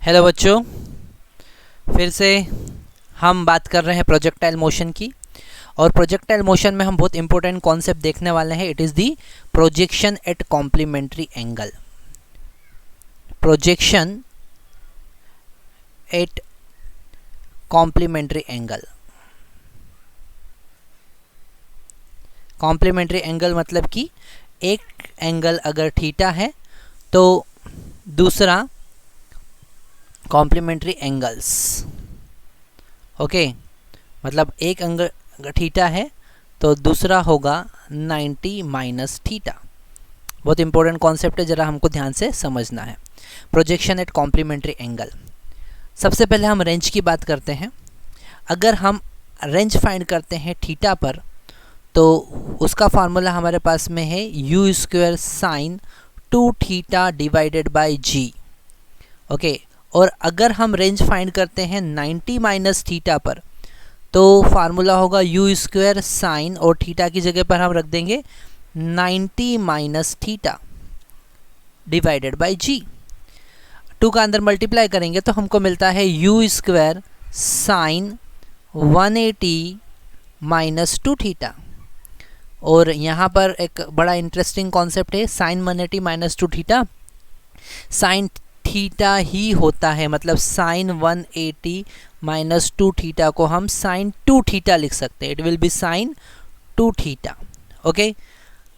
Hello बच्चों, फिर से हम बात कर रहे हैं प्रोजेक्टाइल मोशन की। और प्रोजेक्टाइल मोशन में हम बहुत इंपॉर्टेंट कॉन्सेप्ट देखने वाले हैं। It is the projection at complementary angle. Projection at complementary angle. Complementary angle मतलब कि एक एंगल अगर थीटा है तो दूसरा कॉम्प्लीमेंट्री एंगल्स। ओके, मतलब एक एंगल अगर थीटा है तो दूसरा होगा 90 माइनस थीटा। बहुत इंपॉर्टेंट कॉन्सेप्ट है, ज़रा हमको ध्यान से समझना है। Projection at complementary angle. सबसे पहले हम रेंज की बात करते हैं। अगर हम रेंज फाइंड करते हैं थीटा पर तो उसका फार्मूला हमारे पास में है you square sine 2 theta divided by g. Okay, और अगर हम रेंज फाइंड करते हैं 90 माइनस थीटा पर तो फार्मूला होगा यू स्क्वायर साइन, और थीटा की जगह पर हम रख देंगे 90 minus theta divided by G. 2 का अंदर मल्टीप्लाई करेंगे तो हमको मिलता है you square sine 180 minus 2 theta. और यहाँ पर एक बड़ा इंटरेस्टिंग कॉन्सेप्ट है, sine 180 minus 2 theta sine theta ही होता है। मतलब साइन 180 माइनस 2 थीटा को हम साइन 2 थीटा लिख सकते हैं। It will be sine 2 theta. Okay,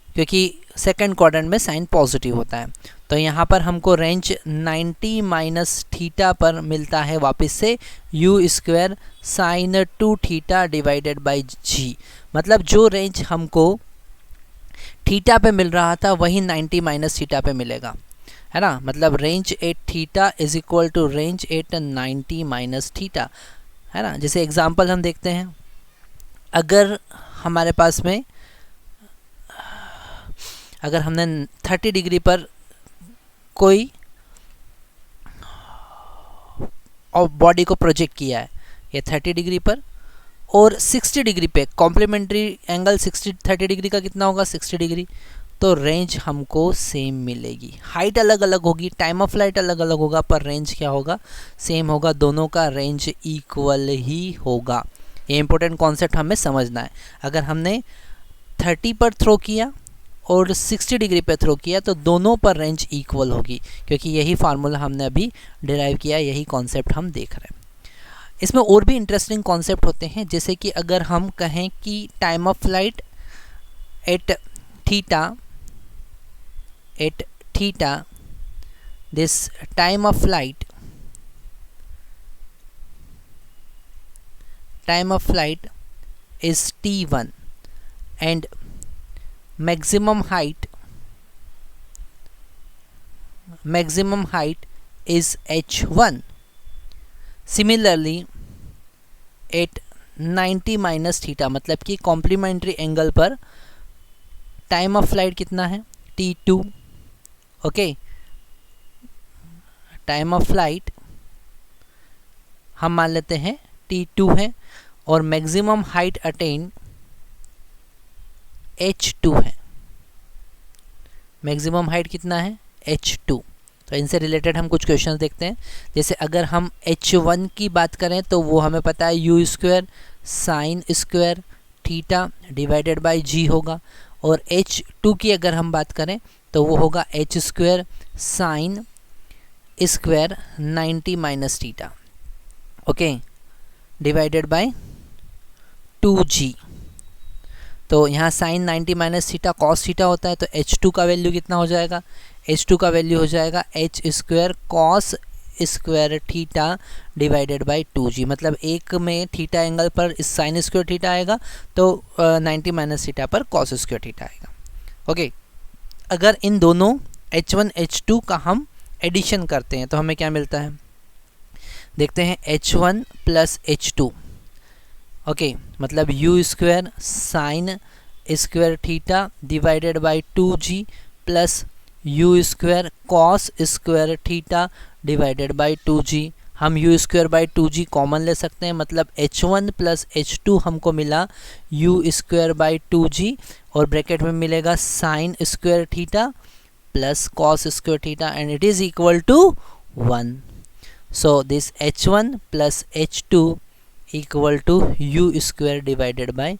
क्योंकि सेकंड क्वाड्रेंट में साइन पॉजिटिव होता है। तो यहाँ पर हमको रेंज 90 माइनस थीटा पर मिलता है वापस से u square sine 2 theta divided by g. मतलब जो रेंज हमको थीटा पे मिल रहा था वही 90 माइनस थीटा पे मिलेगा, है ना। मतलब range at theta is equal to range at 90 minus theta, है ना। जैसे एग्जांपल हम देखते हैं, अगर हमारे पास में अगर हमने 30 डिग्री पर कोई बॉडी को प्रोजेक्ट किया है, ये 30 डिग्री पर, और 60 डिग्री पे कॉम्प्लीमेंट्री एंगल 30 डिग्री का कितना होगा 60 डिग्री, तो रेंज हमको सेम मिलेगी। हाइट अलग अलग होगी, टाइम ऑफ फ्लाइट अलग अलग होगा, पर रेंज क्या होगा, सेम होगा। दोनों का रेंज इक्वल ही होगा। ये इंपॉर्टेंट कॉन्सेप्ट हमें समझना है। अगर हमने 30 पर थ्रो किया और 60 डिग्री पे थ्रो किया तो दोनों पर रेंज इक्वल होगी, क्योंकि यही फार्मूला हमने अभी डिराइव किया, यही कॉन्सेप्ट हम देख रहे हैं। इसमें और भी इंटरेस्टिंग कॉन्सेप्ट होते हैं, जैसे कि अगर हम कहें कि time of flight eight theta, this time of flight is t1 and maximum height is h1. Similarly at 90 minus theta, मतलब कि कॉम्प्लीमेंट्री एंगल पर टाइम ऑफ फ्लाइट कितना है t2। Okay, time of flight हम मान लेते हैं t2 है, और मैक्सिमम हाइट अटेन h2 है। मैक्सिमम हाइट कितना है h2। तो इनसे रिलेटेड हम कुछ क्वेश्चंस देखते हैं। जैसे अगर हम h1 की बात करें तो वो हमें पता है you square sine square theta divided by g होगा, और h2 की अगर हम बात करें तो वो होगा h square sine square 90 minus theta, okay, divided by 2g। तो यहाँ sine 90 minus theta cos theta होता है, तो h2 का वैल्यू कितना हो जाएगा, h2 का वैल्यू हो जाएगा H square cos square theta divided by 2g। मतलब एक में थीटा एंगल पर इस साइन स्क्वायर थीटा आएगा तो 90 माइनस थीटा पर कॉस स्क्वायर थीटा आएगा। ओके, अगर इन दोनों h1 h2 का हम एडिशन करते हैं तो हमें क्या मिलता है, देखते हैं h1 प्लस h2। ओके, मतलब you square sine square theta divided by 2g plus you square cos square theta divided by 2g। हम you square by 2g common ले सकते हैं, मतलब h1 प्लस h2 हमको मिला यू स्क्वायर बाई 2g, और bracket में मिलेगा sine square theta plus cos square theta, and it is equal to 1। So this h1 plus h2 equal to u square divided by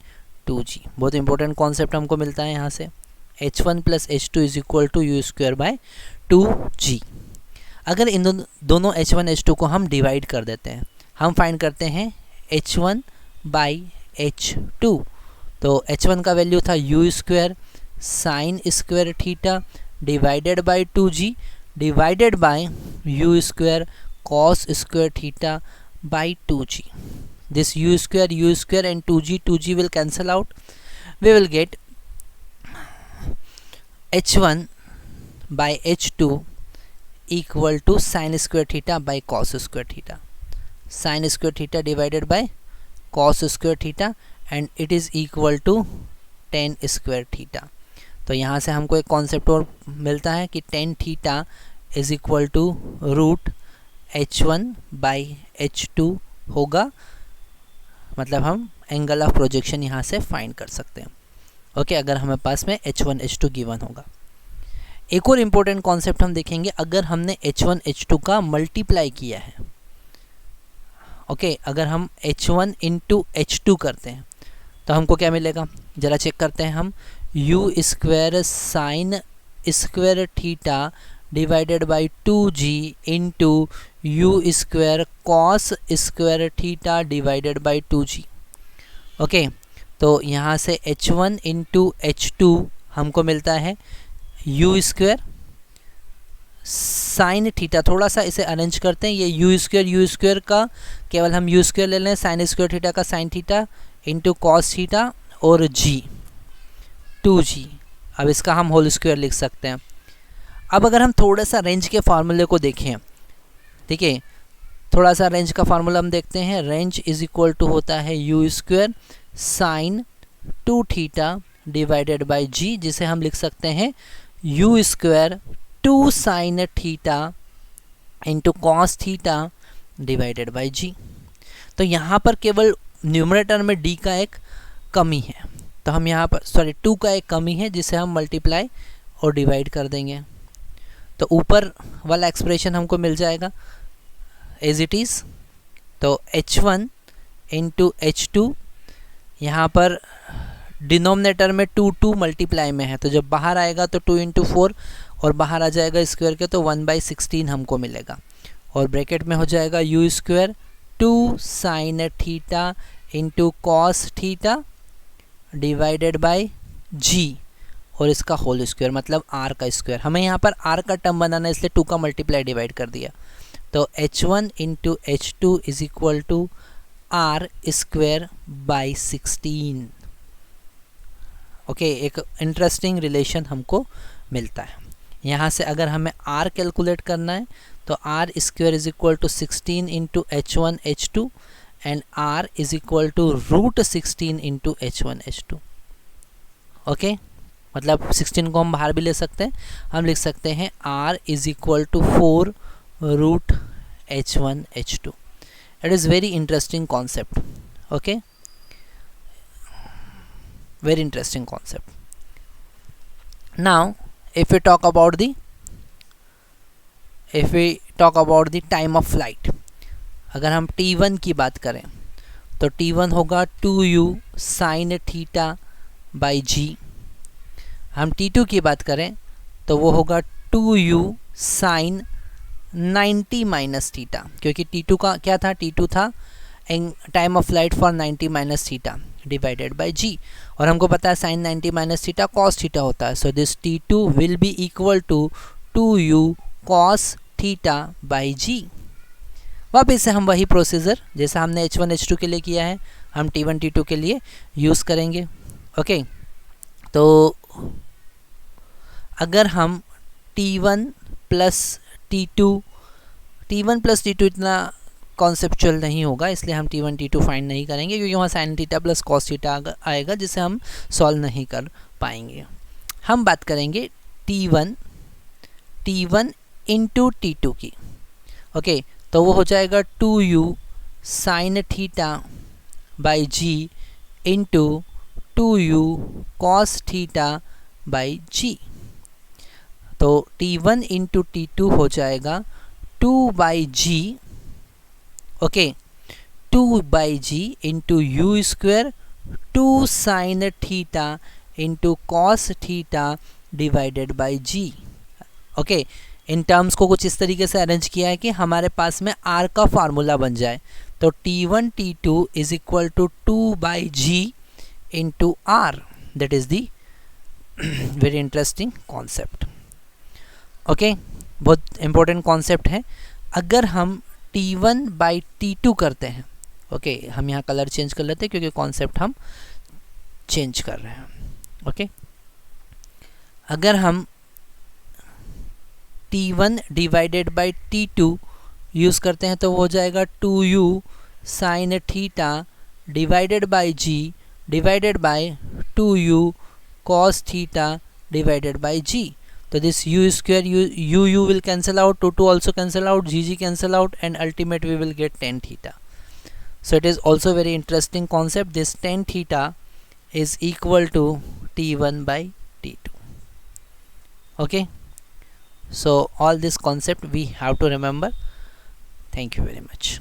2g। बहुत important concept हमको मिलता है यहाँ से, h1 plus h2 is equal to u square by 2g। अगर इन दोनों h1 h2 को हम डिवाइड कर देते हैं, हम फाइंड करते हैं h1 बाई h2, तो h1 का वैल्यू था you square sine square theta divided by 2g divided by you square cos square theta by 2g। this u square and 2g will cancel out. We will get h1 by h2 equal to sin square theta by cos square theta, sin square theta divided by cos square theta, and it is equal to tan square theta। तो यहाँ से हमको एक concept और मिलता है कि tan theta is equal to root h1 by h2 होगा, मतलब हम एंगल ऑफ प्रोजेक्शन यहाँ से फाइंड कर सकते हैं। ओके, अगर हमें पास में h1 h2 गिवन होगा। एक और इम्पोर्टेंट कॉन्सेप्ट हम देखेंगे, अगर हमने h1 h2 का मल्टीप्लाई किया है, ओके, अगर हम h1 इंटू h2 करते हैं तो हमको क्या मिलेगा, ज़रा चेक करते हैं हम। You square sine square theta divided by 2g into you square cos square theta divided by 2g। Okay, तो यहाँ से h1 इंटू h2 हमको मिलता है यू स्क्वायर साइन थीटा, थोड़ा सा इसे अरेंज करते हैं, ये यू स्क्वायर का केवल हम यू स्क्वायर ले लें, साइन स्क्वायर थीटा का sign theta into cos theta और g 2g। अब इसका हम होल स्क्वायर लिख सकते हैं। अब अगर हम थोड़ा सा रेंज के फार्मूले को देखें, ठीक है, थोड़ा सा रेंज का फार्मूला हम देखते हैं। रेंज इज इक्वल टू होता है you square sine 2 theta divided by g, जिसे हम लिख सकते हैं u square 2 sine theta into cos theta divided by g. तो यहाँ पर केवल न्यूमरेटर में डी का एक कमी है, तो हम यहाँ पर 2 का एक कमी है जिसे हम मल्टीप्लाई और डिवाइड कर देंगे, तो ऊपर वाला एक्सप्रेशन हमको मिल जाएगा एज इट इज़। तो h1 इंटू h2, यहाँ पर डिनोमिनेटर में 2 मल्टीप्लाई में है, तो जब बाहर आएगा तो 2 इंटू 4 और बाहर आ जाएगा स्क्वायर के, तो 1/16 हमको मिलेगा, और ब्रैकेट में हो जाएगा u square 2 sine theta into cos theta divided by g, और इसका होल स्क्वायर मतलब r का स्क्वायर। हमें यहाँ पर r का टर्म बनाना है, इसलिए 2 का मल्टीप्लाई डिवाइड कर दिया, तो h1 into h2 is equal to r square by 16। Okay, एक इंटरेस्टिंग रिलेशन हमको मिलता है यहाँ से। अगर हमें r कैलकुलेट करना है तो r square is equal to 16 into h1 h2 and r is equal to root 16 into h1 h2। Okay, मतलब 16 को हम बाहर भी ले सकते हैं, हम लिख सकते हैं r is equal to 4 root h1 h2। It is very interesting concept. Okay, very interesting concept. Now if we talk about the time of flight, अगर हम t1 की बात करें तो t1 होगा 2u sin theta by g। हम t2 की बात करें तो वो होगा 2u sin 90 माइनस थीटा, क्योंकि t2 का क्या था, t2 था time of flight for 90 minus theta divided by g, और हमको पता है sine 90 minus theta cos theta होता है, so this t2 will be equal to 2u cos theta by g. वापस से हम वही प्रोसीजर जैसा हमने h1 h2 के लिए किया है, हम t1 t2 के लिए यूज़ करेंगे। ओके, तो अगर हम t1 प्लस t2 इतना कॉन्सेप्चुअल नहीं होगा, इसलिए हम t1 t2 फाइंड नहीं करेंगे, क्योंकि वहाँ sine theta plus cos theta आएगा जिसे हम सॉल्व नहीं कर पाएंगे। हम बात करेंगे t1 इंटू t2 की। ओके, तो वो हो जाएगा 2u sine theta by g into 2u cos theta by g. तो t1 इंटू t2 हो जाएगा 2 by g Okay, 2 by g into u square 2 sin theta into cos theta divided by g. Okay, in terms को कुछ इस तरीके से arrange किया है कि हमारे पास में आर का फार्मूला बन जाए. तो T1 T2 is equal to 2 by g into r. That is the very interesting concept. Okay, बहुत इंपॉर्टेंट कॉन्सेप्ट है. अगर हम T1 बाई T2 करते हैं, ओके, हम यहाँ कलर चेंज कर लेते हैं क्योंकि कॉन्सेप्ट हम चेंज कर रहे हैं. ओके, अगर हम T1 divided by T2 use करते हैं तो वो हो जाएगा 2u sine theta divided by g divided by 2u cos theta divided by g. तो this u square u will cancel out, 2 also cancel out, g cancel out, and ultimate we will get tan theta. So it is also very interesting concept. This tan theta is equal to T1 by T2. Okay, so all this concept we have to remember. Thank you very much.